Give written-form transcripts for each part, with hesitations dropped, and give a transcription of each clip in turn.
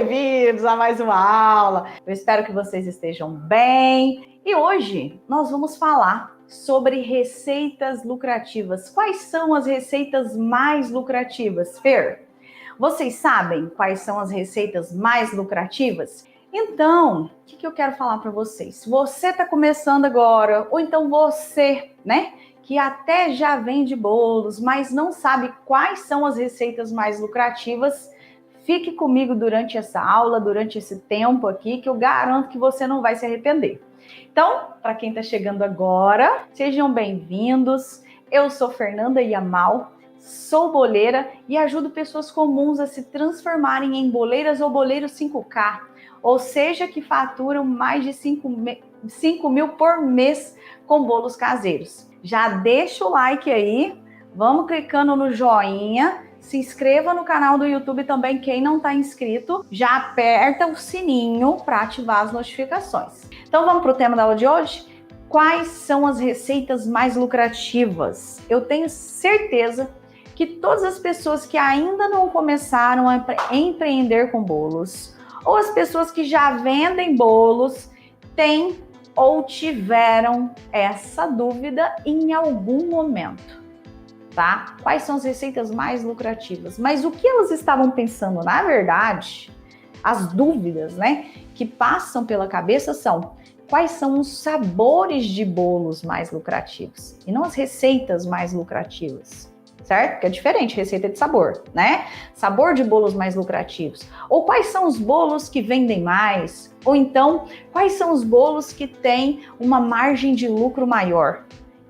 bem-vindos a mais uma aula. Eu espero que vocês estejam bem. E hoje nós vamos falar sobre receitas lucrativas. Quais são as receitas mais lucrativas, Fer? Vocês sabem quais são as receitas mais lucrativas? Então, o que eu quero falar para vocês? Se você está começando agora, ou então você, né, que até já vende bolos, mas não sabe quais são as receitas mais lucrativas, fique comigo durante essa aula, durante esse tempo aqui, que eu garanto que você não vai se arrepender. Então, para quem está chegando agora, sejam bem-vindos. Eu sou Fernanda Yamal, sou boleira e ajudo pessoas comuns a se transformarem em boleiras ou boleiros 5K, ou seja, que faturam mais de 5 mil por mês com bolos caseiros. Já deixa o like aí, vamos clicando no joinha, se inscreva no canal do YouTube também, quem não está inscrito, já aperta o sininho para ativar as notificações. Então vamos para o tema da aula de hoje? Quais são as receitas mais lucrativas? Eu tenho certeza que todas as pessoas que ainda não começaram a empreender com bolos, ou as pessoas que já vendem bolos, têm ou tiveram essa dúvida em algum momento, tá? Quais são as receitas mais lucrativas? Mas o que elas estavam pensando, na verdade, as dúvidas, né, que passam pela cabeça são: quais são os sabores de bolos mais lucrativos? E não as receitas mais lucrativas, certo? Porque é diferente, receita de sabor, né? Sabor de bolos mais lucrativos. Ou quais são os bolos que vendem mais? Ou então, quais são os bolos que têm uma margem de lucro maior?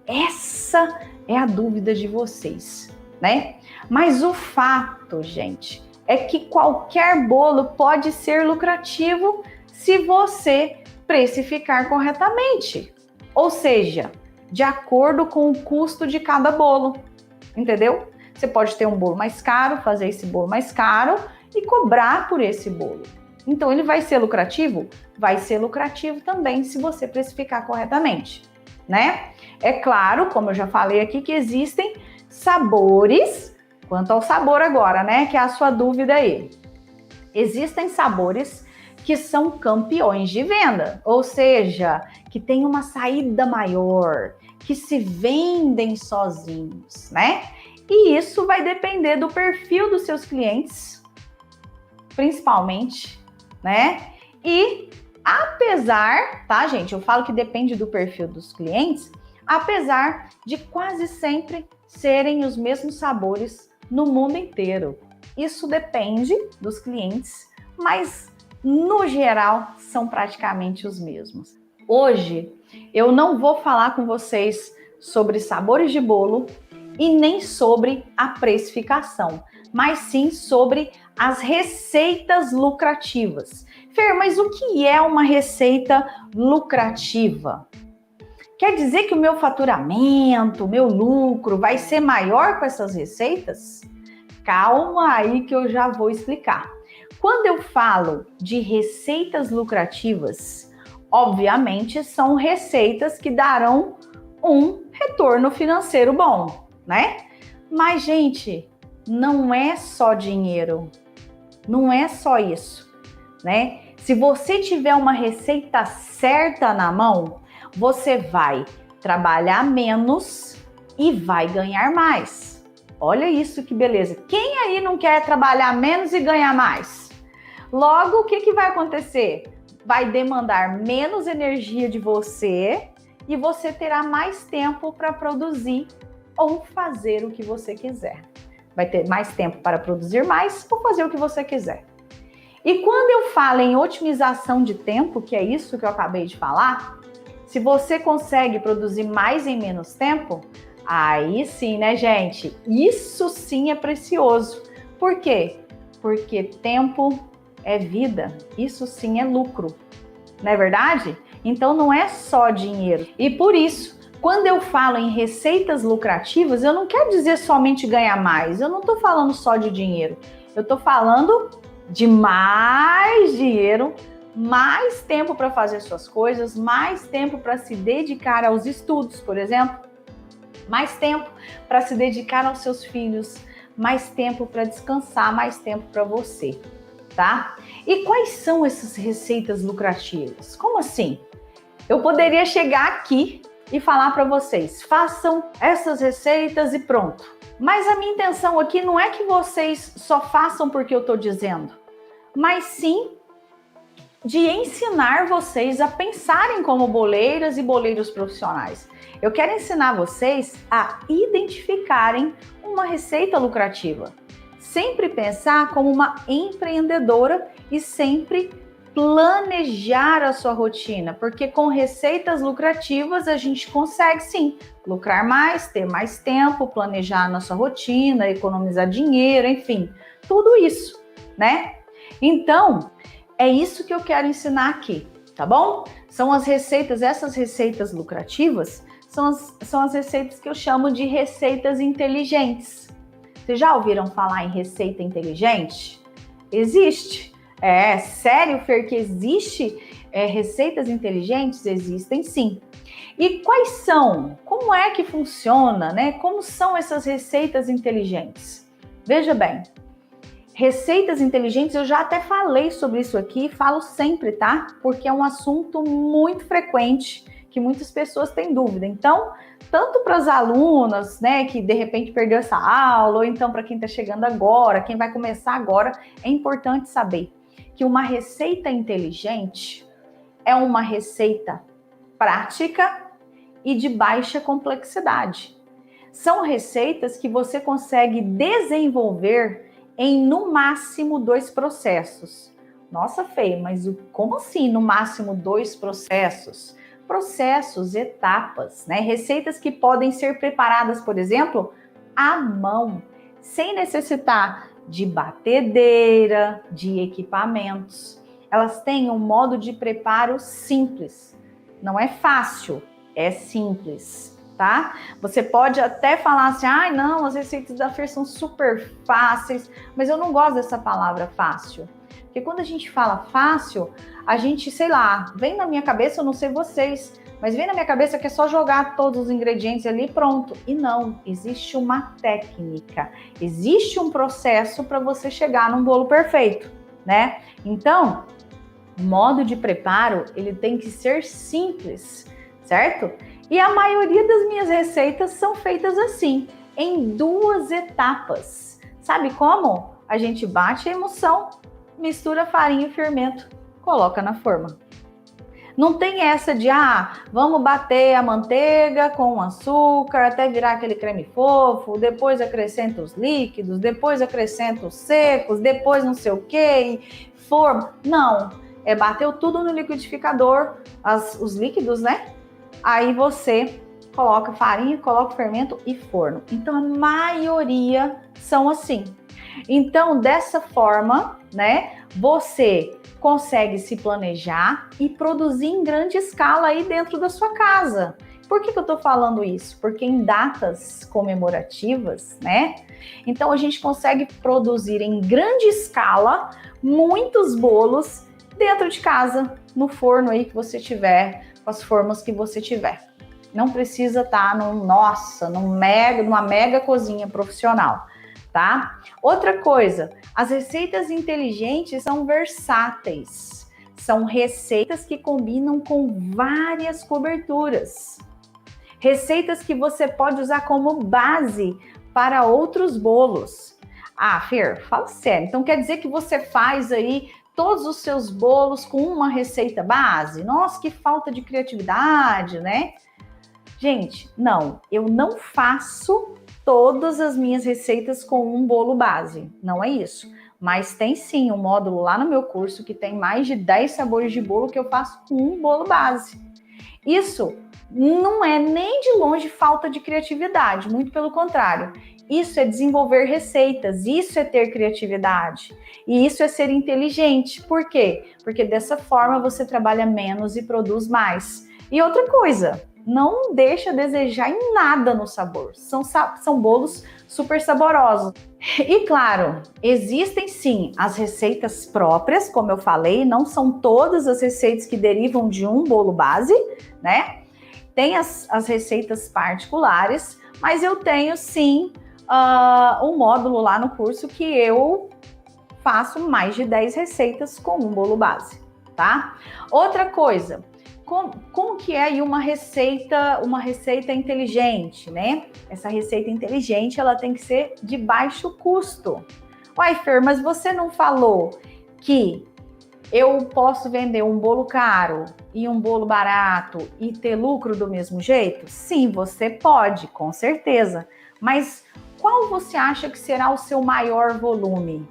Essa é a dúvida de vocês, né? Mas o fato, gente, é que qualquer bolo pode ser lucrativo se você precificar corretamente. Ou seja, de acordo com o custo de cada bolo. Entendeu? Você pode ter um bolo mais caro, fazer esse bolo mais caro e cobrar por esse bolo. Então, ele vai ser lucrativo? Vai ser lucrativo também se você precificar corretamente, né? É claro, como eu já falei aqui, que existem sabores, quanto ao sabor agora, né? Que é a sua dúvida aí. Existem sabores que são campeões de venda, ou seja, que tem uma saída maior, que se vendem sozinhos, né? E isso vai depender do perfil dos seus clientes, principalmente, né? E apesar, tá, gente? Eu falo que depende do perfil dos clientes, apesar de quase sempre serem os mesmos sabores no mundo inteiro. Isso depende dos clientes, mas no geral são praticamente os mesmos. Hoje eu não vou falar com vocês sobre sabores de bolo e nem sobre a precificação, mas sim sobre as receitas lucrativas. Fer, mas o que é uma receita lucrativa? Quer dizer que o meu faturamento, o meu lucro vai ser maior com essas receitas? Calma aí que eu já vou explicar. Quando eu falo de receitas lucrativas, obviamente são receitas que darão um retorno financeiro bom, né? Mas, gente, não é só dinheiro, não é só isso, né? Se você tiver uma receita certa na mão, você vai trabalhar menos e vai ganhar mais. Olha isso que beleza. Quem aí não quer trabalhar menos e ganhar mais? Logo, o que vai acontecer? Vai demandar menos energia de você e você terá mais tempo para produzir ou fazer o que você quiser. Vai ter mais tempo para produzir mais ou fazer o que você quiser. E quando eu falo em otimização de tempo, que é isso que eu acabei de falar, se você consegue produzir mais em menos tempo, aí sim, né, gente? Isso sim é precioso. Por quê? Porque tempo é vida. Isso sim é lucro. Não é verdade? Então não é só dinheiro. E por isso, quando eu falo em receitas lucrativas, eu não quero dizer somente ganhar mais. Eu não estou falando só de dinheiro. Eu estou falando de mais dinheiro, mais tempo para fazer suas coisas, mais tempo para se dedicar aos estudos, por exemplo, mais tempo para se dedicar aos seus filhos, mais tempo para descansar, mais tempo para você. tá? E quais são essas receitas lucrativas? Como assim? Eu poderia chegar aqui e falar para vocês, façam essas receitas e pronto. Mas a minha intenção aqui não é que vocês só façam porque eu estou dizendo, mas sim de ensinar vocês a pensarem como boleiras e boleiros profissionais. Eu quero ensinar vocês a identificarem uma receita lucrativa. Sempre pensar como uma empreendedora e sempre planejar a sua rotina, porque com receitas lucrativas a gente consegue sim lucrar mais, ter mais tempo, planejar a nossa rotina, economizar dinheiro, enfim, tudo isso, né? Então, é isso que eu quero ensinar aqui, tá bom? São as receitas, essas receitas lucrativas, são as receitas que eu chamo de receitas inteligentes. Vocês já ouviram falar em receita inteligente? Existe. É sério, Fer, que existe receitas inteligentes? Existem sim. E quais são? Como é que funciona, né? Como são essas receitas inteligentes? Veja bem, receitas inteligentes, eu já até falei sobre isso aqui, falo sempre, tá? Porque é um assunto muito frequente, que muitas pessoas têm dúvida. Então, tanto para as alunas, né, que de repente perdeu essa aula, ou então para quem está chegando agora, quem vai começar agora, é importante saber que uma receita inteligente é uma receita prática e de baixa complexidade. São receitas que você consegue desenvolver em no máximo 2 processos. Nossa, Fê, mas como assim no máximo 2 processos? Processos, etapas, né? Receitas que podem ser preparadas, por exemplo, à mão, sem necessitar de batedeira, de equipamentos. Elas têm um modo de preparo simples. Não é fácil, é simples, tá? Você pode até falar assim, ai não, as receitas da Fer são super fáceis, mas eu não gosto dessa palavra fácil. Porque quando a gente fala fácil, a gente, sei lá, vem na minha cabeça, eu não sei vocês, mas vem na minha cabeça que é só jogar todos os ingredientes ali e pronto. E não, existe uma técnica, existe um processo para você chegar num bolo perfeito, né? Então, o modo de preparo, ele tem que ser simples, certo? E a maioria das minhas receitas são feitas assim, em 2 etapas. Sabe como? A gente bate a emulsão, mistura farinha e fermento, coloca na forma. Não tem essa de, vamos bater a manteiga com açúcar até virar aquele creme fofo, depois acrescenta os líquidos, depois acrescenta os secos, depois não sei o que, forma. Não, bateu tudo no liquidificador, os líquidos, né? Aí você coloca farinha, coloca fermento e forno. Então, a maioria são assim. Então, dessa forma, né, você consegue se planejar e produzir em grande escala aí dentro da sua casa. Por que eu tô falando isso? Porque em datas comemorativas, né, então a gente consegue produzir em grande escala muitos bolos dentro de casa, no forno aí que você tiver, com as formas que você tiver. Não precisa estar numa mega cozinha profissional, tá? Outra coisa, as receitas inteligentes são versáteis. São receitas que combinam com várias coberturas. Receitas que você pode usar como base para outros bolos. Fer, fala sério. Então quer dizer que você faz aí todos os seus bolos com uma receita base? Nossa, que falta de criatividade, né? Gente, não, eu não faço todas as minhas receitas com um bolo base, não é isso. Mas tem sim um módulo lá no meu curso que tem mais de 10 sabores de bolo que eu faço com um bolo base. Isso não é nem de longe falta de criatividade, muito pelo contrário. Isso é desenvolver receitas, isso é ter criatividade. E isso é ser inteligente. Por quê? Porque dessa forma você trabalha menos e produz mais. E outra coisa, não deixa a desejar em nada no sabor. São bolos super saborosos. E claro, existem sim as receitas próprias, como eu falei, não são todas as receitas que derivam de um bolo base, né? Tem as receitas particulares, mas eu tenho sim um módulo lá no curso que eu faço mais de 10 receitas com um bolo base, tá? Outra coisa, como que é aí uma receita inteligente, né? Essa receita inteligente, ela tem que ser de baixo custo. Uai, Fer, mas você não falou que eu posso vender um bolo caro e um bolo barato e ter lucro do mesmo jeito? Sim, você pode, com certeza. Mas qual você acha que será o seu maior volume?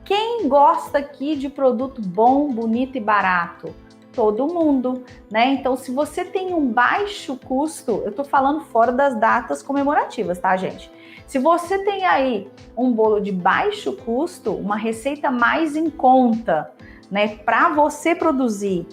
Quem gosta aqui de produto bom, bonito e barato? Todo mundo, né? Então, se você tem um baixo custo, eu tô falando fora das datas comemorativas, tá, gente? Se você tem aí um bolo de baixo custo, uma receita mais em conta, né, para você produzir,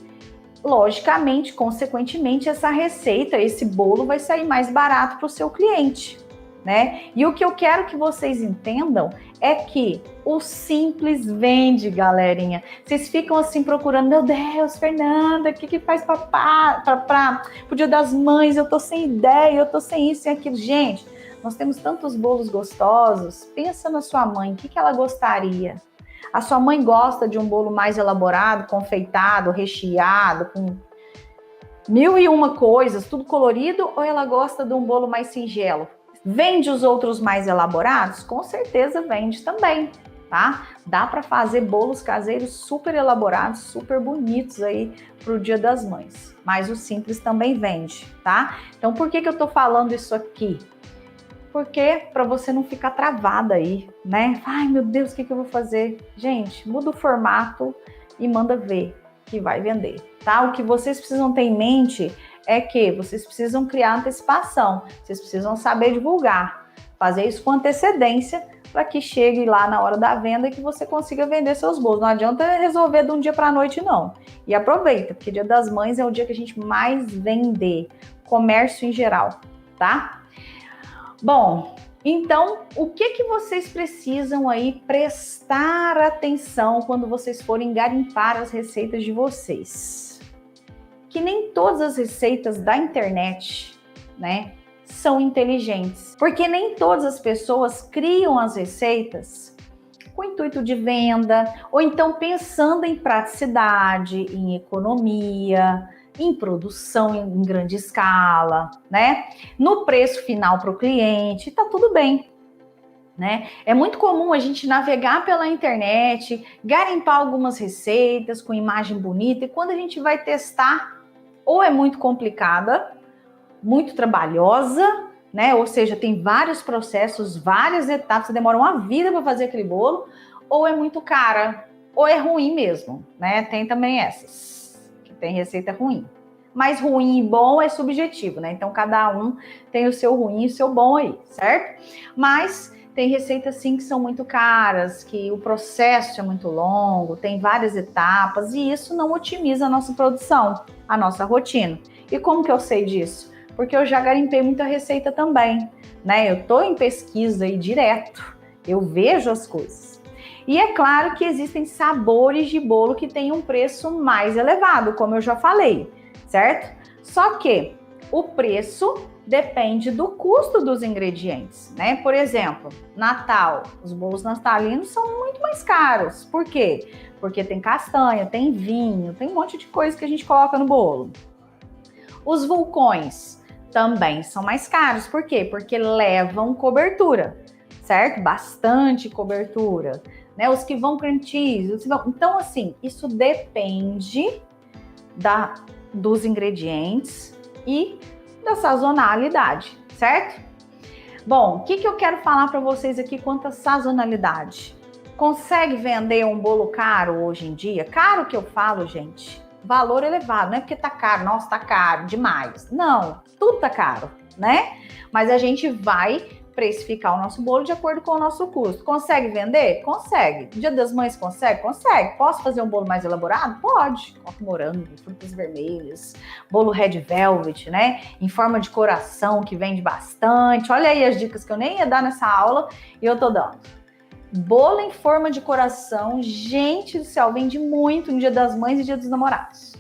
logicamente, consequentemente, essa receita, esse bolo vai sair mais barato para o seu cliente, né? E o que eu quero que vocês entendam é que o simples vende, galerinha. Vocês ficam assim procurando, meu Deus, Fernanda, o que faz para o Dia das Mães? Eu tô sem ideia, eu tô sem isso e aquilo. Gente, nós temos tantos bolos gostosos. Pensa na sua mãe, o que ela gostaria? A sua mãe gosta de um bolo mais elaborado, confeitado, recheado, com 1001 coisas, tudo colorido, ou ela gosta de um bolo mais singelo? Vende os outros mais elaborados? Com certeza vende também, tá? Dá para fazer bolos caseiros super elaborados, super bonitos aí pro Dia das Mães. Mas o simples também vende, tá? Então, por que eu tô falando isso aqui? Porque para você não ficar travada aí, né? Ai, meu Deus, o que eu vou fazer? Gente, muda o formato e manda ver que vai vender, tá? O que vocês precisam ter em mente é que vocês precisam criar antecipação, vocês precisam saber divulgar, fazer isso com antecedência para que chegue lá na hora da venda e que você consiga vender seus bolos. Não adianta resolver de um dia para a noite, não. E aproveita, porque Dia das Mães é o dia que a gente mais vende, comércio em geral, tá? Bom, então, o que vocês precisam aí prestar atenção quando vocês forem garimpar as receitas de vocês? Que nem todas as receitas da internet, né, são inteligentes. Porque nem todas as pessoas criam as receitas com intuito de venda, ou então pensando em praticidade, em economia, em produção em grande escala, né? No preço final para o cliente, tá tudo bem, né? É muito comum a gente navegar pela internet, garimpar algumas receitas com imagem bonita, e quando a gente vai testar, ou é muito complicada, muito trabalhosa, né? Ou seja, tem vários processos, várias etapas, demora uma vida para fazer aquele bolo, ou é muito cara, ou é ruim mesmo, né? Tem também essas. Tem receita ruim. Mas ruim e bom é subjetivo, né? Então, cada um tem o seu ruim e o seu bom aí, certo? Mas tem receitas, sim, que são muito caras, que o processo é muito longo, tem várias etapas, e isso não otimiza a nossa produção, a nossa rotina. E como que eu sei disso? Porque eu já garimpei muita receita também, né? Eu tô em pesquisa aí direto, eu vejo as coisas. E é claro que existem sabores de bolo que têm um preço mais elevado, como eu já falei, certo? Só que o preço depende do custo dos ingredientes, né? Por exemplo, Natal, os bolos natalinos são muito mais caros. Por quê? Porque tem castanha, tem vinho, tem um monte de coisa que a gente coloca no bolo. Os vulcões também são mais caros. Por quê? Porque levam cobertura, certo? Bastante cobertura. Né, os que vão cream cheese, então assim, isso depende dos ingredientes e da sazonalidade, certo? Bom, o que eu quero falar para vocês aqui quanto à sazonalidade? Consegue vender um bolo caro hoje em dia? Caro que eu falo, gente, valor elevado, não é porque tá caro, nossa, tá caro demais. Não, tudo tá caro, né? Mas a gente vai precificar o nosso bolo de acordo com o nosso custo. Consegue vender? Consegue. Dia das Mães consegue? Consegue. Posso fazer um bolo mais elaborado? Pode. Coloca morango, frutas vermelhas, bolo red velvet, né? Em forma de coração, que vende bastante. Olha aí as dicas que eu nem ia dar nessa aula e eu tô dando. Bolo em forma de coração, gente do céu, vende muito no Dia das Mães e Dia dos Namorados.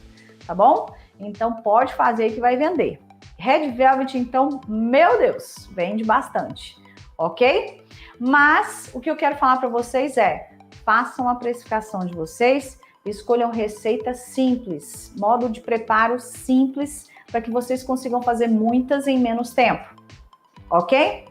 Tá bom? Então pode fazer aí que vai vender. Red Velvet, então, meu Deus, vende bastante, ok? Mas o que eu quero falar para vocês é, façam a precificação de vocês, escolham receita simples, modo de preparo simples, para que vocês consigam fazer muitas em menos tempo, ok?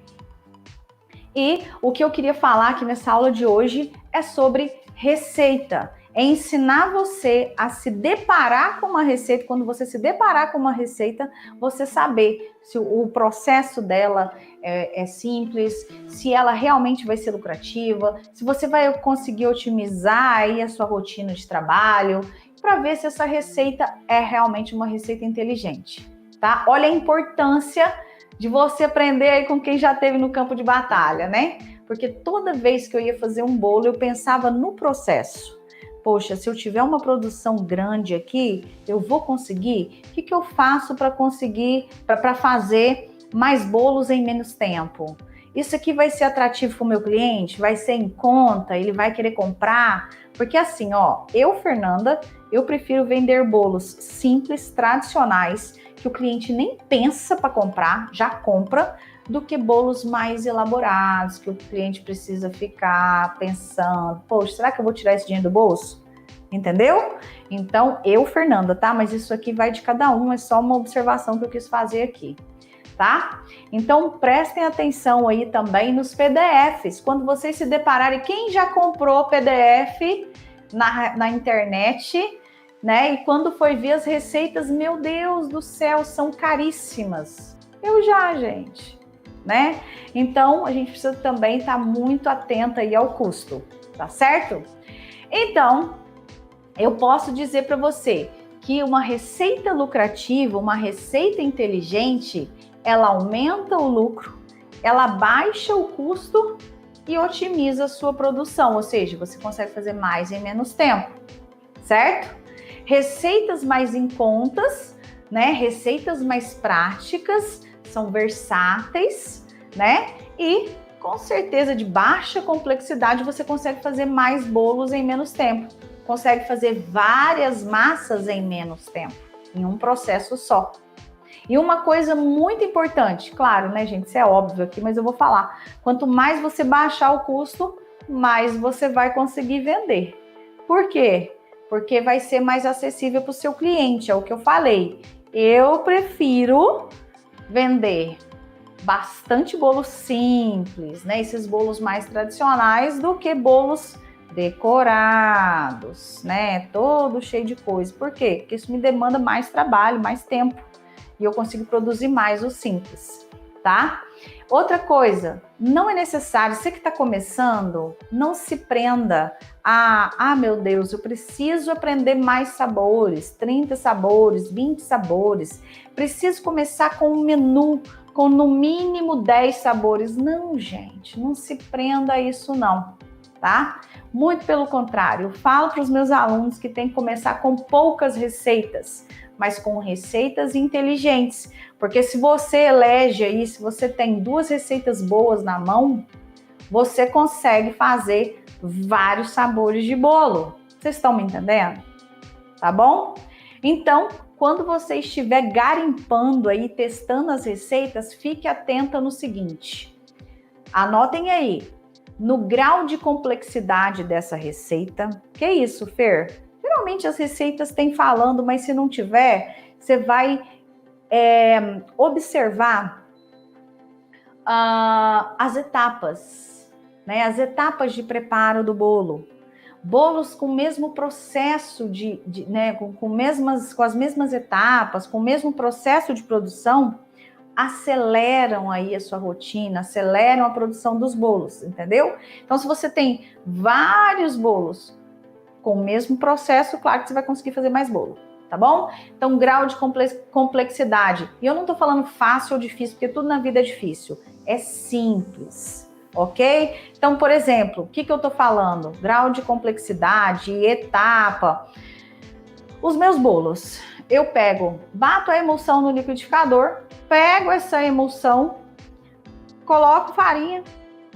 E o que eu queria falar aqui nessa aula de hoje é sobre receita. É ensinar você a se deparar com uma receita. Quando você se deparar com uma receita, você saber se o processo dela é simples, se ela realmente vai ser lucrativa, se você vai conseguir otimizar aí a sua rotina de trabalho, para ver se essa receita é realmente uma receita inteligente, tá? Olha a importância de você aprender aí com quem já esteve no campo de batalha, né? Porque toda vez que eu ia fazer um bolo, eu pensava no processo. Poxa, se eu tiver uma produção grande aqui, eu vou conseguir? O que eu faço para conseguir, para fazer mais bolos em menos tempo? Isso aqui vai ser atrativo para o meu cliente? Vai ser em conta? Ele vai querer comprar? Porque assim, ó, eu, Fernanda, eu prefiro vender bolos simples, tradicionais, que o cliente nem pensa para comprar, já compra, do que bolos mais elaborados, que o cliente precisa ficar pensando, poxa, será que eu vou tirar esse dinheiro do bolso? Entendeu? Então, eu, Fernanda, tá? Mas isso aqui vai de cada um, é só uma observação que eu quis fazer aqui, tá? Então, prestem atenção aí também nos PDFs. Quando vocês se depararem, quem já comprou PDF na internet, né? E quando foi ver as receitas, meu Deus do céu, são caríssimas. Eu já, gente, né? Então, a gente precisa também estar muito atenta aí ao custo, tá certo? Então, eu posso dizer para você que uma receita lucrativa, uma receita inteligente, ela aumenta o lucro, ela baixa o custo e otimiza a sua produção, ou seja, você consegue fazer mais em menos tempo, certo? Receitas mais em contas, né? Receitas mais práticas, são versáteis, né? E com certeza de baixa complexidade você consegue fazer mais bolos em menos tempo, consegue fazer várias massas em menos tempo, em um processo só. E uma coisa muito importante, claro, né, gente, isso é óbvio aqui, mas eu vou falar, quanto mais você baixar o custo, mais você vai conseguir vender. Por quê? Porque vai ser mais acessível para o seu cliente, é o que eu falei. Eu prefiro vender bastante bolo simples, né? Esses bolos mais tradicionais do que bolos decorados, né? Todo cheio de coisa. Por quê? Porque isso me demanda mais trabalho, mais tempo. E eu consigo produzir mais o simples, tá? Outra coisa, não é necessário, você que está começando, não se prenda a, meu Deus, eu preciso aprender mais sabores, 30 sabores, 20 sabores, preciso começar com um menu com no mínimo 10 sabores. Não, gente, não se prenda a isso não, tá? Muito pelo contrário, eu falo para os meus alunos que tem que começar com poucas receitas, mas com receitas inteligentes, porque se você elege aí, se você tem 2 receitas boas na mão, você consegue fazer vários sabores de bolo. Vocês estão me entendendo? Tá bom? Então, quando você estiver garimpando aí, testando as receitas, fique atenta no seguinte. Anotem aí, no grau de complexidade dessa receita. Que isso, Fer? Geralmente as receitas têm falando, mas se não tiver, você vai observar as etapas, né? As etapas de preparo do bolo. Bolos com o mesmo processo né, com as mesmas etapas, com o mesmo processo de produção, aceleram aí a sua rotina, aceleram a produção dos bolos, entendeu? Então, se você tem vários bolos com o mesmo processo, claro que você vai conseguir fazer mais bolo, tá bom? Então, grau de complexidade. E eu não tô falando fácil ou difícil, porque tudo na vida é difícil. É simples. Ok? Então, por exemplo, o que eu tô falando? Grau de complexidade, etapa. Os meus bolos, eu bato a emulsão no liquidificador, pego essa emulsão, coloco farinha,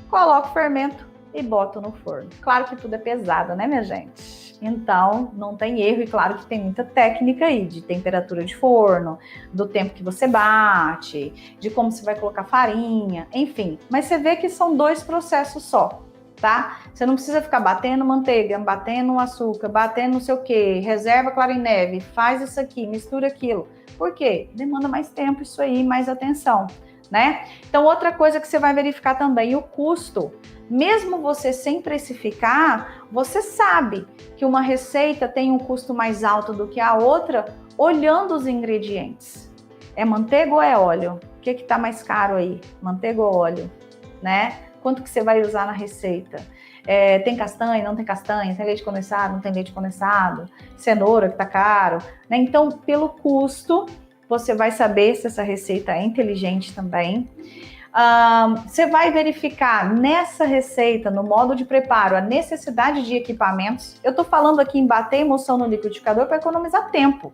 coloco fermento e boto no forno. Claro que tudo é pesado, né, minha gente? Então, não tem erro, e claro que tem muita técnica aí, de temperatura de forno, do tempo que você bate, de como você vai colocar farinha, enfim. Mas você vê que são 2 processos só, tá? Você não precisa ficar batendo manteiga, batendo açúcar, batendo não sei o quê, reserva clara em neve, faz isso aqui, mistura aquilo. Por quê? Demanda mais tempo isso aí, mais atenção, né? Então, outra coisa que você vai verificar também, o custo. Mesmo você sem precificar, você sabe que uma receita tem um custo mais alto do que a outra, olhando os ingredientes. É manteiga ou é óleo? O que está mais caro aí? Manteiga ou óleo? Né? Quanto que você vai usar na receita? Tem castanha, não tem castanha? Tem leite condensado, não tem leite condensado? Cenoura que tá caro? Né? Então, pelo custo, você vai saber se essa receita é inteligente também. Você vai verificar nessa receita, no modo de preparo, a necessidade de equipamentos. Eu tô falando aqui em bater emulsão no liquidificador para economizar tempo,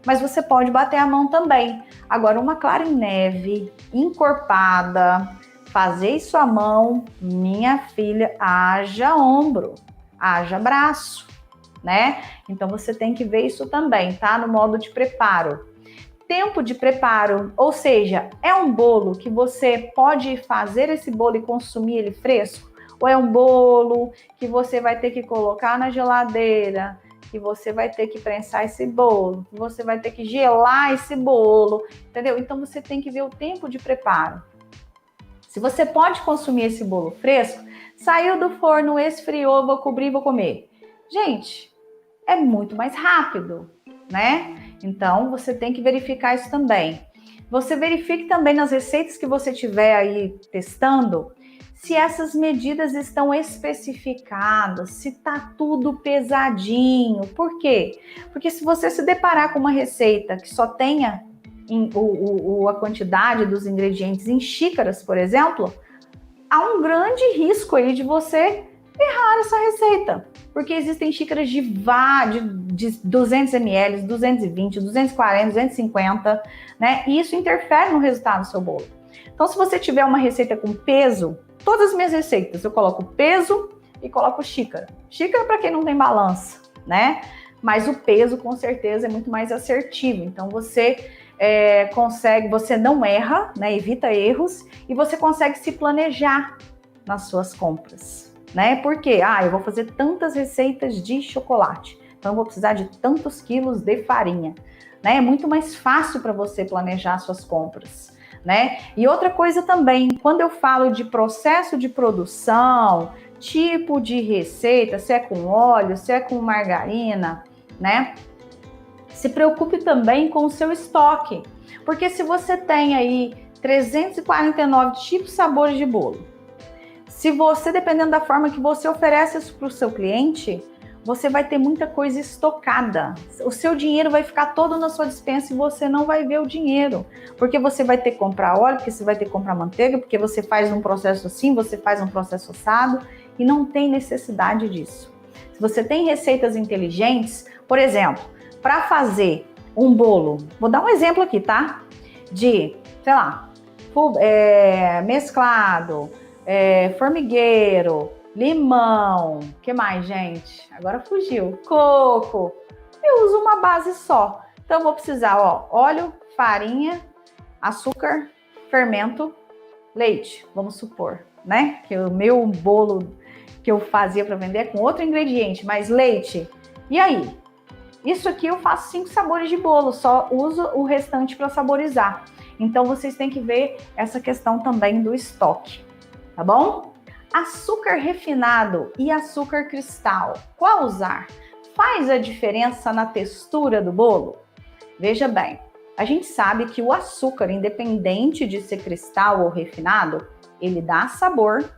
mas você pode bater a mão também. Agora, uma clara em neve, encorpada, fazer isso à mão, minha filha, haja ombro, haja braço, né? Então, você tem que ver isso também, tá? No modo de preparo. Tempo de preparo, ou seja, é um bolo que você pode fazer esse bolo e consumir ele fresco? Ou é um bolo que você vai ter que colocar na geladeira, que você vai ter que prensar esse bolo, que você vai ter que gelar esse bolo, entendeu? Então, você tem que ver o tempo de preparo. Se você pode consumir esse bolo fresco, saiu do forno, esfriou, vou cobrir, vou comer. Gente, é muito mais rápido, né? Então, você tem que verificar isso também. Você verifique também nas receitas que você tiver aí testando, se essas medidas estão especificadas, se tá tudo pesadinho. Por quê? Porque se você se deparar com uma receita que só tenha a quantidade dos ingredientes em xícaras, por exemplo, há um grande risco aí de você errar essa receita, porque existem xícaras de 200 ml, 220, 240, 250, né? E isso interfere no resultado do seu bolo. Então, se você tiver uma receita com peso, todas as minhas receitas eu coloco peso e coloco xícara. Xícara para quem não tem balança, né? Mas o peso, com certeza, é muito mais assertivo. Então, você consegue, você não erra, né? Evita erros e você consegue se planejar nas suas compras, né? Porque, eu vou fazer tantas receitas de chocolate, então eu vou precisar de tantos quilos de farinha, né? É muito mais fácil para você planejar suas compras, né? E outra coisa também, quando eu falo de processo de produção, tipo de receita, se é com óleo, se é com margarina, né? Se preocupe também com o seu estoque, porque se você tem aí 349 tipos e sabores de bolo, se você, dependendo da forma que você oferece isso para o seu cliente, você vai ter muita coisa estocada. O seu dinheiro vai ficar todo na sua despensa e você não vai ver o dinheiro. Porque você vai ter que comprar óleo, porque você vai ter que comprar manteiga, porque você faz um processo assim, você faz um processo assado e não tem necessidade disso. Se você tem receitas inteligentes, por exemplo, para fazer um bolo, vou dar um exemplo aqui, tá? De, sei lá, mesclado, formigueiro, limão, que mais, gente? Agora fugiu. Coco. Eu uso uma base só. Então, eu vou precisar, óleo, farinha, açúcar, fermento, leite, vamos supor, né? Que o meu bolo que eu fazia para vender é com outro ingrediente, mas leite. E aí? Isso aqui eu faço 5 sabores de bolo, só uso o restante para saborizar. Então, vocês têm que ver essa questão também do estoque, tá bom? Açúcar refinado e açúcar cristal, qual usar? Faz a diferença na textura do bolo? Veja bem, a gente sabe que o açúcar, independente de ser cristal ou refinado, ele dá sabor,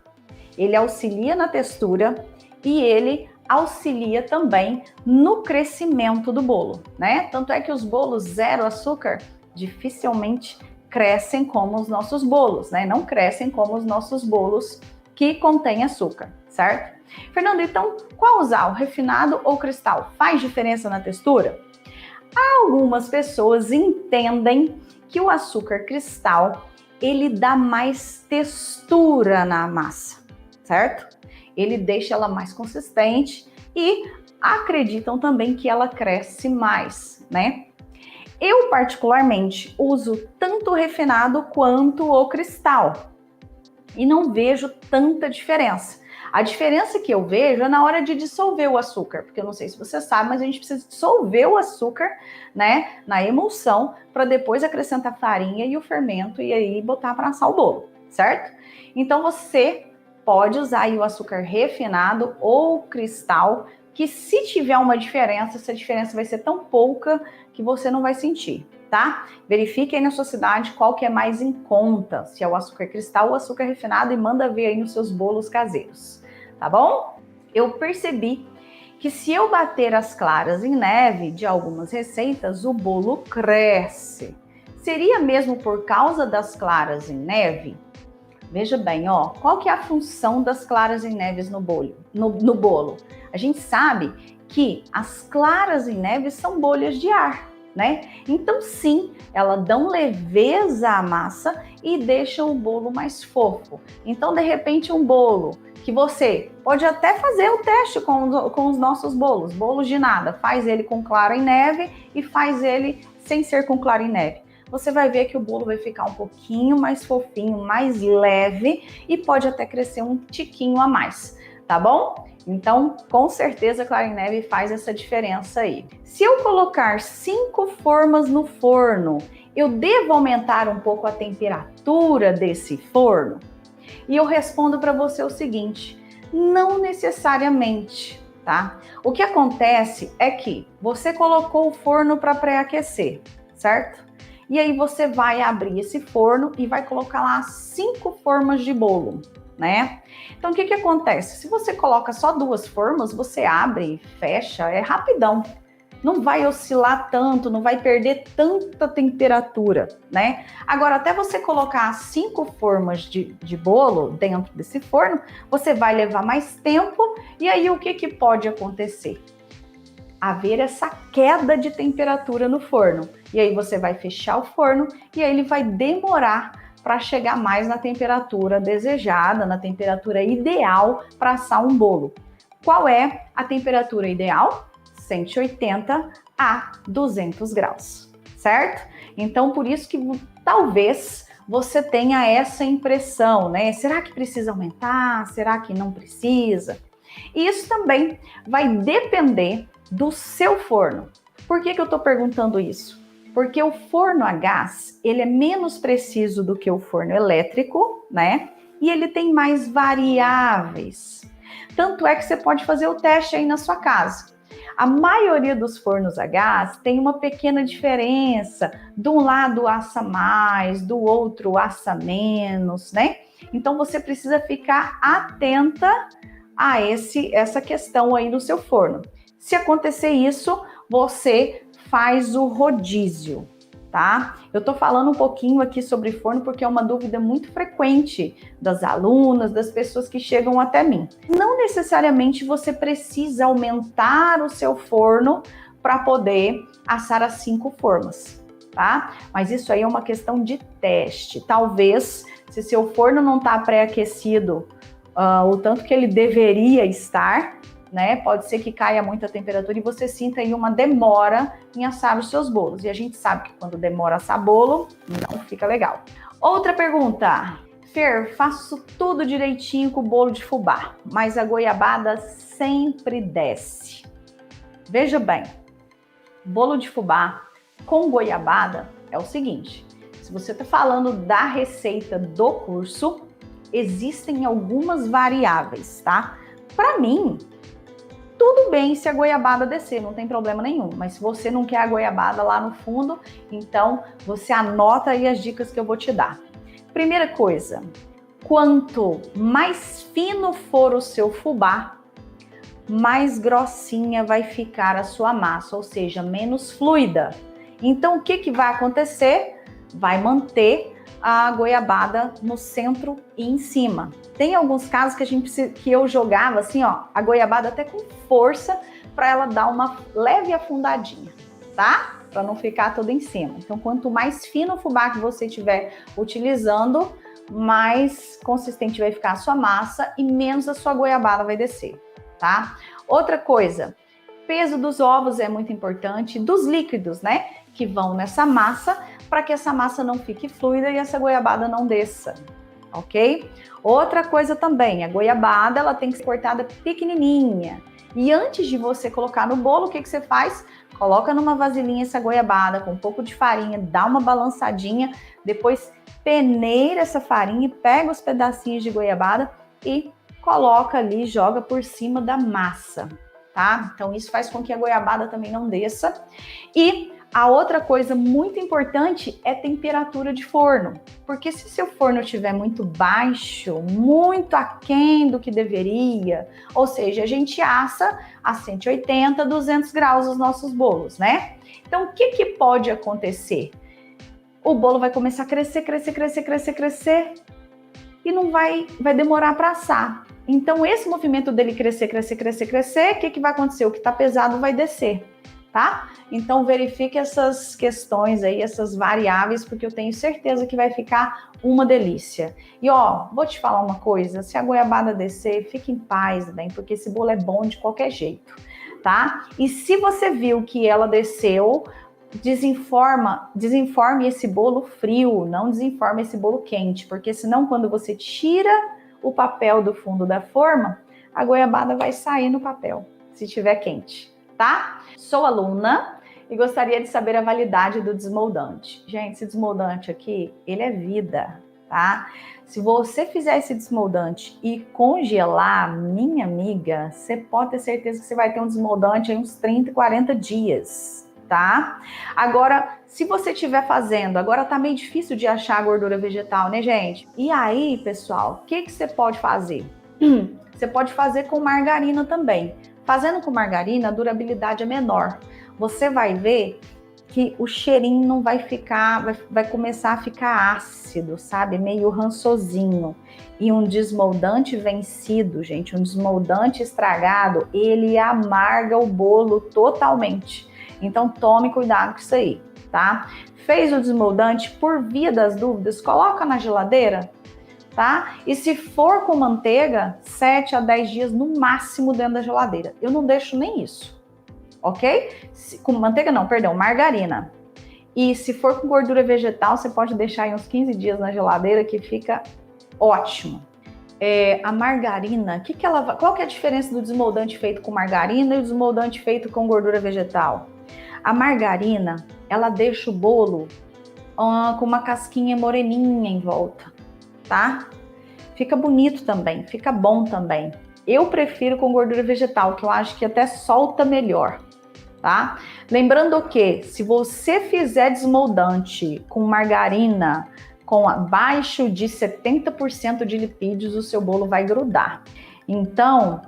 ele auxilia na textura e ele auxilia também no crescimento do bolo, né? Tanto é que os bolos zero açúcar dificilmente crescem como os nossos bolos, né? Não crescem como os nossos bolos que contêm açúcar, certo? Fernando, então, qual usar, o refinado ou o cristal? Faz diferença na textura? Algumas pessoas entendem que o açúcar cristal, ele dá mais textura na massa, certo? Ele deixa ela mais consistente e acreditam também que ela cresce mais, né? Eu, particularmente, uso tanto o refinado quanto o cristal e não vejo tanta diferença. A diferença que eu vejo é na hora de dissolver o açúcar, porque eu não sei se você sabe, mas a gente precisa dissolver o açúcar, né, na emulsão, para depois acrescentar a farinha e o fermento e aí botar para assar o bolo, certo? Então você pode usar aí o açúcar refinado ou cristal, que se tiver uma diferença, essa diferença vai ser tão pouca que você não vai sentir, tá? Verifique aí na sua cidade qual que é mais em conta, se é o açúcar cristal ou o açúcar refinado, e manda ver aí nos seus bolos caseiros, tá bom? Eu percebi que se eu bater as claras em neve de algumas receitas, o bolo cresce. Seria mesmo por causa das claras em neve? Veja bem, ó, qual que é a função das claras em neve no bolo? A gente sabe que as claras em neve são bolhas de ar, né? Então, sim, elas dão leveza à massa e deixam o bolo mais fofo. Então, de repente, um bolo que você pode até fazer o teste com os nossos bolos de nada. Faz ele com clara em neve e faz ele sem ser com clara em neve. Você vai ver que o bolo vai ficar um pouquinho mais fofinho, mais leve e pode até crescer um tiquinho a mais, tá bom? Então, com certeza, clara em neve faz essa diferença aí. Se eu colocar 5 formas no forno, eu devo aumentar um pouco a temperatura desse forno? E eu respondo para você o seguinte: não necessariamente, tá? O que acontece é que você colocou o forno para pré-aquecer, certo? E aí você vai abrir esse forno e vai colocar lá 5 formas de bolo, né? Então, o que acontece? Se você coloca só 2 formas, você abre e fecha, é rapidão. Não vai oscilar tanto, não vai perder tanta temperatura, né? Agora, até você colocar 5 formas de bolo dentro desse forno, você vai levar mais tempo. E aí, o que pode acontecer? Haver essa queda de temperatura no forno. E aí você vai fechar o forno e aí ele vai demorar para chegar mais na temperatura desejada, na temperatura ideal para assar um bolo. Qual é a temperatura ideal? 180 a 200 graus, certo? Então, por isso que talvez você tenha essa impressão, né? Será que precisa aumentar? Será que não precisa? E isso também vai depender do seu forno. Por que eu estou perguntando isso? Porque o forno a gás, ele é menos preciso do que o forno elétrico, né? E ele tem mais variáveis. Tanto é que você pode fazer o teste aí na sua casa. A maioria dos fornos a gás tem uma pequena diferença. De um lado assa mais, do outro assa menos, né? Então você precisa ficar atenta a essa questão aí no seu forno. Se acontecer isso, você faz o rodízio, tá? Eu tô falando um pouquinho aqui sobre forno porque é uma dúvida muito frequente das alunas, das pessoas que chegam até mim. Não necessariamente você precisa aumentar o seu forno para poder assar as 5 formas, tá? Mas isso aí é uma questão de teste. Talvez, se seu forno não tá pré-aquecido o tanto que ele deveria estar, né? Pode ser que caia muito a temperatura e você sinta aí uma demora em assar os seus bolos. E a gente sabe que quando demora a assar bolo, não fica legal. Outra pergunta. Fer, faço tudo direitinho com o bolo de fubá, mas a goiabada sempre desce. Veja bem, bolo de fubá com goiabada é o seguinte. Se você está falando da receita do curso, existem algumas variáveis, tá? Para mim, tudo bem se a goiabada descer, não tem problema nenhum. Mas se você não quer a goiabada lá no fundo, então você anota aí as dicas que eu vou te dar. Primeira coisa, quanto mais fino for o seu fubá, mais grossinha vai ficar a sua massa, ou seja, menos fluida. Então, o que vai acontecer? Vai manter a goiabada no centro e em cima. Tem alguns casos que eu jogava assim, ó, a goiabada até com força para ela dar uma leve afundadinha, tá? Para não ficar toda em cima. Então, quanto mais fino o fubá que você estiver utilizando, mais consistente vai ficar a sua massa e menos a sua goiabada vai descer, tá? Outra coisa, peso dos ovos é muito importante, dos líquidos, né, que vão nessa massa, para que essa massa não fique fluida e essa goiabada não desça, ok? Outra coisa também, a goiabada, ela tem que ser cortada pequenininha. E antes de você colocar no bolo, o que você faz? Coloca numa vasilhinha essa goiabada com um pouco de farinha, dá uma balançadinha, depois peneira essa farinha, pega os pedacinhos de goiabada e coloca ali, joga por cima da massa, tá? Então isso faz com que a goiabada também não desça. E a outra coisa muito importante é temperatura de forno, porque se seu forno estiver muito baixo, muito aquém do que deveria, ou seja, a gente assa a 180, 200 graus os nossos bolos, né? Então, o que pode acontecer? O bolo vai começar a crescer e não vai demorar para assar. Então, esse movimento dele crescer, o que vai acontecer? O que está pesado vai descer. Tá? Então verifique essas questões aí, essas variáveis, porque eu tenho certeza que vai ficar uma delícia. E ó, vou te falar uma coisa, se a goiabada descer, fique em paz, bem, porque esse bolo é bom de qualquer jeito, tá? E se você viu que ela desceu, desenforme esse bolo frio, não desenforme esse bolo quente, porque senão quando você tira o papel do fundo da forma, a goiabada vai sair no papel, se estiver quente. Tá? Sou aluna e gostaria de saber a validade do desmoldante. Gente, esse desmoldante aqui, ele é vida, tá? Se você fizer esse desmoldante e congelar, minha amiga, você pode ter certeza que você vai ter um desmoldante em uns 30, 40 dias, tá? Agora, se você estiver fazendo, agora tá meio difícil de achar gordura vegetal, né, gente? E aí, pessoal, o que você pode fazer? Você pode fazer com margarina também. Fazendo com margarina, a durabilidade é menor. Você vai ver que o cheirinho não vai ficar, vai começar a ficar ácido, sabe? Meio rançosinho. E um desmoldante vencido, gente, um desmoldante estragado, ele amarga o bolo totalmente. Então tome cuidado com isso aí, tá? Fez o desmoldante, por via das dúvidas, coloca na geladeira, tá? E se for com manteiga, 7 a 10 dias no máximo dentro da geladeira. Eu não deixo nem isso, ok? Com manteiga não, perdão, margarina. E se for com gordura vegetal, você pode deixar aí uns 15 dias na geladeira que fica ótimo. A margarina, qual que é a diferença do desmoldante feito com margarina e o desmoldante feito com gordura vegetal? A margarina, ela deixa o bolo com uma casquinha moreninha em volta. Tá? Fica bonito também, fica bom também. Eu prefiro com gordura vegetal, que eu acho que até solta melhor, tá? Lembrando que se você fizer desmoldante com margarina com abaixo de 70% de lipídios, o seu bolo vai grudar. Então,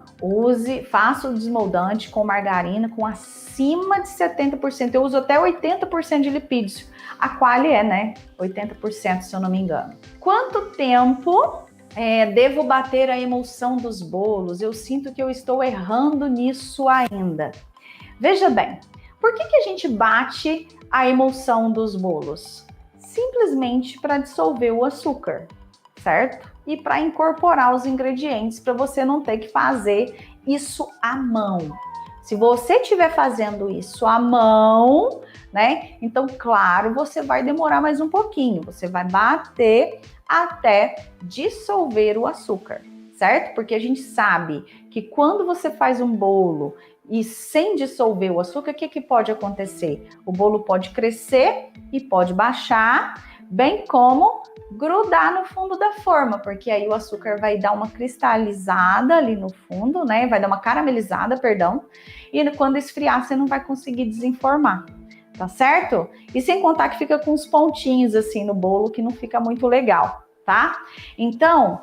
faça o desmoldante com margarina com acima de 70%. Eu uso até 80% de lipídios. A Qualy né? 80%, se eu não me engano. Quanto tempo devo bater a emulsão dos bolos? Eu sinto que eu estou errando nisso ainda. Veja bem, por que a gente bate a emulsão dos bolos? Simplesmente para dissolver o açúcar, certo? E para incorporar os ingredientes, para você não ter que fazer isso à mão. Se você estiver fazendo isso à mão, né? Então, claro, você vai demorar mais um pouquinho. Você vai bater até dissolver o açúcar, certo? Porque a gente sabe que quando você faz um bolo e sem dissolver o açúcar, o que pode acontecer? O bolo pode crescer e pode baixar, bem como grudar no fundo da forma, porque aí o açúcar vai dar uma cristalizada ali no fundo, né? Vai dar uma caramelizada, perdão, e quando esfriar você não vai conseguir desenformar, tá certo? E sem contar que fica com uns pontinhos assim no bolo que não fica muito legal, tá? Então,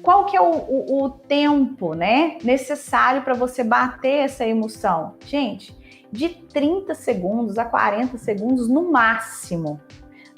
qual que é o tempo, né, necessário para você bater essa emulsão? Gente, de 30 segundos a 40 segundos no máximo.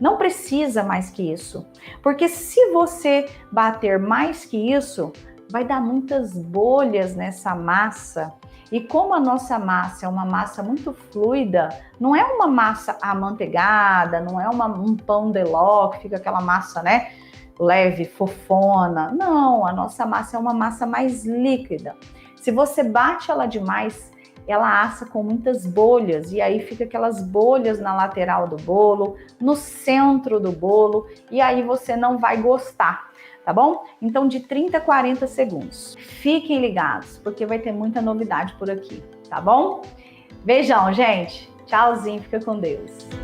Não precisa mais que isso, porque se você bater mais que isso, vai dar muitas bolhas nessa massa. E como a nossa massa é uma massa muito fluida, não é uma massa amanteigada, não é um pão de ló, que fica aquela massa, né, leve, fofona. Não, a nossa massa é uma massa mais líquida. Se você bate ela demais, ela assa com muitas bolhas, e aí fica aquelas bolhas na lateral do bolo, no centro do bolo, e aí você não vai gostar. tá bom? Então, de 30 a 40 segundos. Fiquem ligados, porque vai ter muita novidade por aqui, tá bom? Beijão, gente. Tchauzinho, fica com Deus.